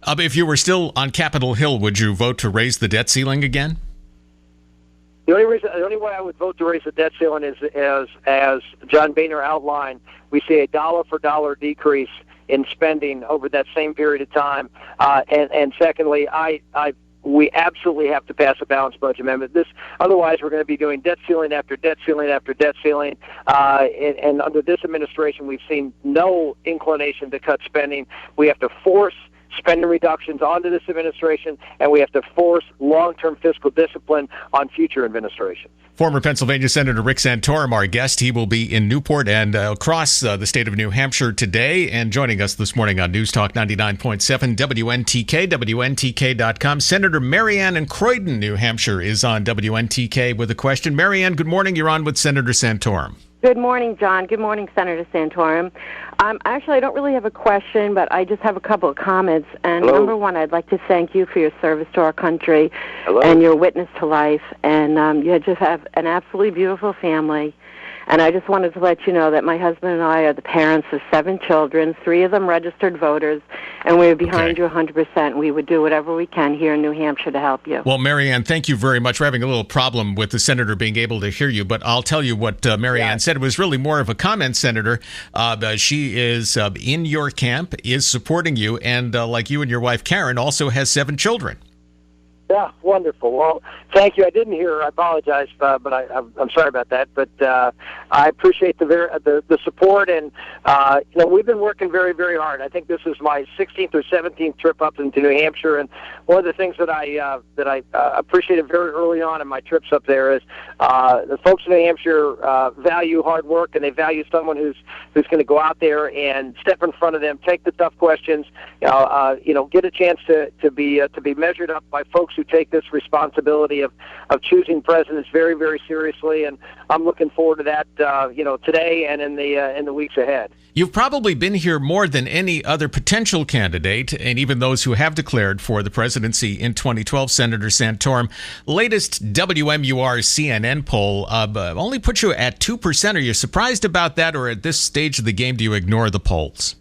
If you were still on Capitol Hill, would you vote to raise the debt ceiling again? The only way I would vote to raise the debt ceiling is, as John Boehner outlined, we see a dollar-for-dollar decrease in spending over that same period of time. And secondly, we absolutely have to pass a balanced budget amendment. Otherwise, we're going to be doing debt ceiling after debt ceiling after debt ceiling. And under this administration, we've seen no inclination to cut spending. We have to force spending reductions onto this administration, and we have to force long-term fiscal discipline on future administrations. Former Pennsylvania Senator Rick Santorum, our guest. He will be in Newport and across the state of New Hampshire today, and joining us this morning on News Talk 99.7 WNTK, WNTK.com. Senator Marianne in Croydon, New Hampshire, is on WNTK with a question. Marianne, good morning. You're on with Senator Santorum. Good morning, John. Good morning, Senator Santorum. Actually, I don't really have a question, but I just have a couple of comments. And Hello. Number one, I'd like to thank you for your service to our country Hello. and your witness to life. And you just have an absolutely beautiful family. And I just wanted to let you know that my husband and I are the parents of 7 children, 3 of them registered voters, and we're behind you 100%. We would do whatever we can here in New Hampshire to help you. Well, Marianne, thank you very much. We're having a little problem with the senator being able to hear you, but I'll tell you what Marianne said. It was really more of a comment, Senator. She is in your camp, is supporting you, and like you and your wife, Karen, also has 7 children. Yeah, wonderful. Well, thank you. I didn't hear her. I apologize, but I'm sorry about that. But I appreciate the support, and we've been working very, very hard. I think this is my 16th or 17th trip up into New Hampshire, and one of the things that I appreciated very early on in my trips up there is the folks in New Hampshire value hard work, and they value someone who's going to go out there and step in front of them, take the tough questions, get a chance to be measured up by folks who take this responsibility of choosing presidents very, very seriously, and I'm looking forward to that, today and in the weeks ahead. You've probably been here more than any other potential candidate, and even those who have declared for the presidency in 2012, Senator Santorum. Latest WMUR CNN poll only put you at 2%. Are you surprised about that, or at this stage of the game, do you ignore the polls?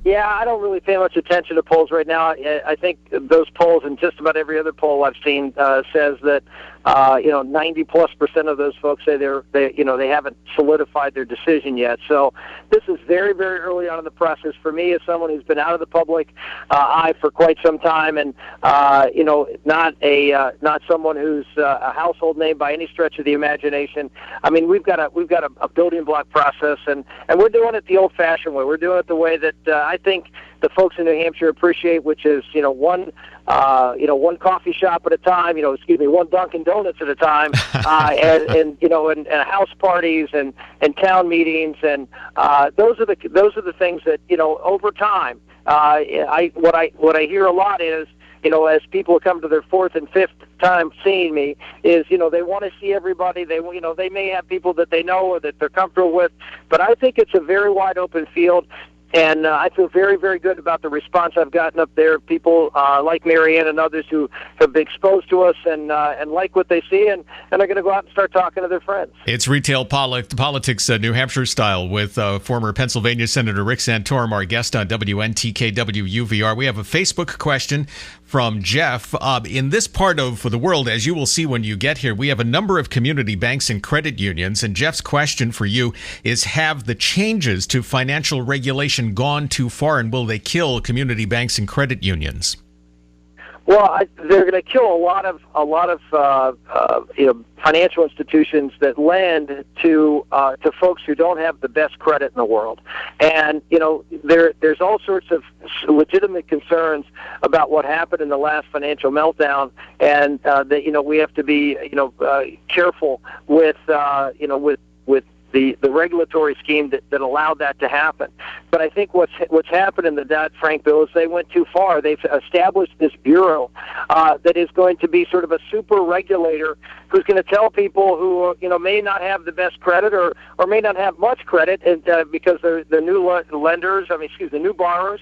Yeah, I don't really pay much attention to polls right now. I think those polls and just about every other poll I've seen says that 90+% of those folks say they haven't solidified their decision yet. So this is very, very early on in the process for me as someone who's been out of the public eye for quite some time, and not someone who's a household name by any stretch of the imagination. I mean, we've got a building block process, and we're doing it the old-fashioned way. We're doing it the way that I think the folks in New Hampshire appreciate, which is one coffee shop at a time, one Dunkin' Donuts at a time, and house parties and town meetings, and those are the things that over time. What I hear a lot is, as people come to their 4th and 5th time seeing me, is they want to see everybody. They may have people that they know or that they're comfortable with, but I think it's a very wide open field. And I feel very, very good about the response I've gotten up there. People like Marianne and others who have been exposed to us and like what they see, and are going to go out and start talking to their friends. It's retail politics, New Hampshire style, with former Pennsylvania Senator Rick Santorum, our guest on WNTK WUVR. We have a Facebook question from Jeff. In this part of the world, as you will see when you get here, we have a number of community banks and credit unions. And Jeff's question for you is, have the changes to financial regulation gone too far, and will they kill community banks and credit unions? Well, they're going to kill a lot of financial institutions that lend to folks who don't have the best credit in the world, and there's all sorts of legitimate concerns about what happened in the last financial meltdown, and that we have to be careful with the regulatory scheme that allowed that to happen. But I think what's happened in the Dodd-Frank bill is they went too far. They've established this bureau that is going to be sort of a super regulator who's going to tell people who may not have the best credit or may not have much credit, and because they're new new borrowers.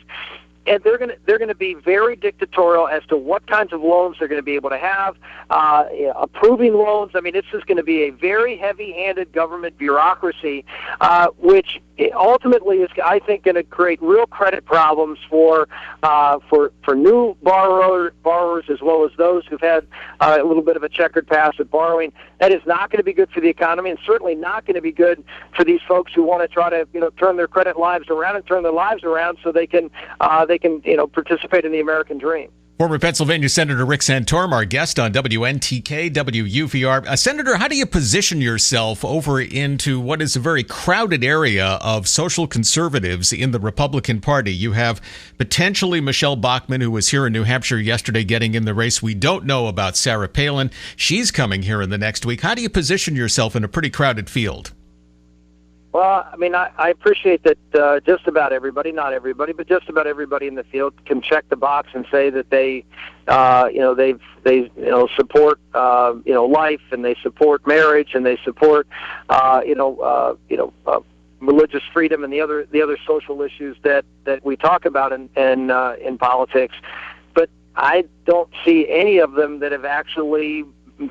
And they're going to be very dictatorial as to what kinds of loans they're going to be able to have, approving loans. I mean, this is going to be a very heavy-handed government bureaucracy, which ultimately is, I think, going to create real credit problems for new borrowers as well as those who've had a little bit of a checkered past at borrowing. That is not going to be good for the economy, and certainly not going to be good for these folks who want to try to turn their credit lives around and turn their lives around so they can participate in the American dream. Former Pennsylvania Senator Rick Santorum, our guest on WNTK, WUVR. Senator, how do you position yourself over into what is a very crowded area of social conservatives in the Republican Party? You have potentially Michelle Bachmann, who was here in New Hampshire yesterday getting in the race. We don't know about Sarah Palin. She's coming here in the next week. How do you position yourself in a pretty crowded field? Well, I mean, I appreciate that just about everybody, not everybody, but just about everybody in the field can check the box and say that they support life, and they support marriage, and they support religious freedom and the other social issues that we talk about in politics. But I don't see any of them that have actually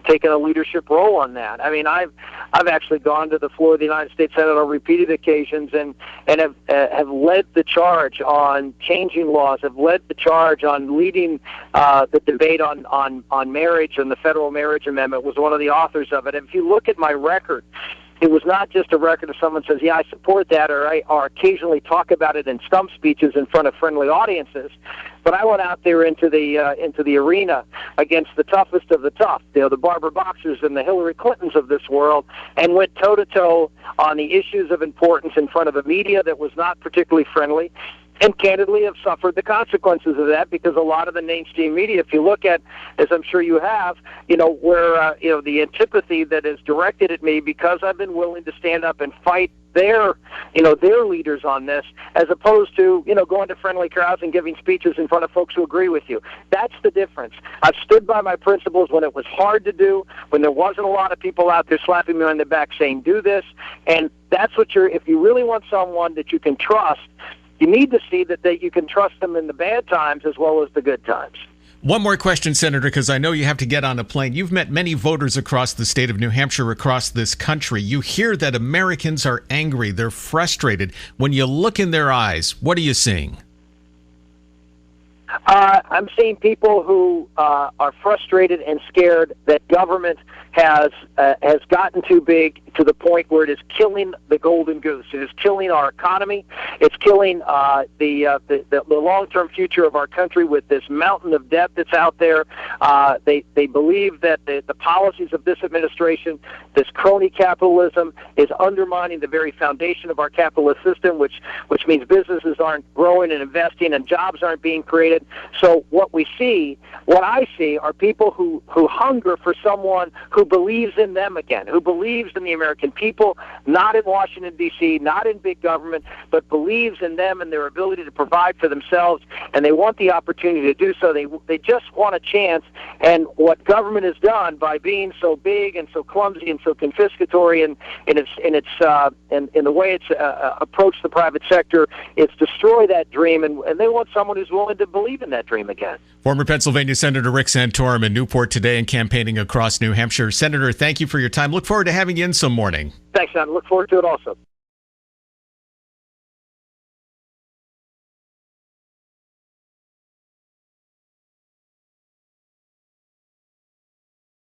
taken a leadership role on that. I mean, I've actually gone to the floor of the United States Senate on repeated occasions and have led the charge on changing laws, have led the charge on leading the debate on marriage, and the federal marriage amendment, was one of the authors of it. And if you look at my record, it was not just a record of someone says, yeah, I support that, or occasionally talk about it in stump speeches in front of friendly audiences. But I went out there into the arena against the toughest of the tough, the Barbara Boxers and the Hillary Clintons of this world, and went toe-to-toe on the issues of importance in front of a media that was not particularly friendly, and candidly have suffered the consequences of that, because a lot of the mainstream media, if you look at, as I'm sure you have, where the antipathy that is directed at me because I've been willing to stand up and fight their leaders on this, as opposed to going to friendly crowds and giving speeches in front of folks who agree with you. That's the difference. I've stood by my principles when it was hard to do, when there wasn't a lot of people out there slapping me on the back saying do this, and that's what if you really want someone that you can trust, you need to see that you can trust them in the bad times as well as the good times. One more question, Senator, because I know you have to get on a plane. You've met many voters across the state of New Hampshire, across this country. You hear that Americans are angry. They're frustrated. When you look in their eyes, what are you seeing? I'm seeing people who are frustrated and scared that government has gotten too big, to the point where it is killing the golden goose. It is killing our economy. It's killing the long-term future of our country with this mountain of debt that's out there. They believe that the policies of this administration, this crony capitalism, is undermining the very foundation of our capitalist system, which means businesses aren't growing and investing and jobs aren't being created. So what I see are people who hunger for someone who believes in them again, who believes in the American people, not in Washington, D.C., not in big government, but believes in them and their ability to provide for themselves, and they want the opportunity to do so. They just want a chance, and what government has done by being so big and so clumsy and so confiscatory in the way it's approached the private sector, it's destroy that dream, and they want someone who's willing to believe in that dream again. Former Pennsylvania Senator Rick Santorum in Newport today and campaigning across New Hampshire. Senator, thank you for your time. Look forward to having you in some morning. Thanks, Sean. Look forward to it also.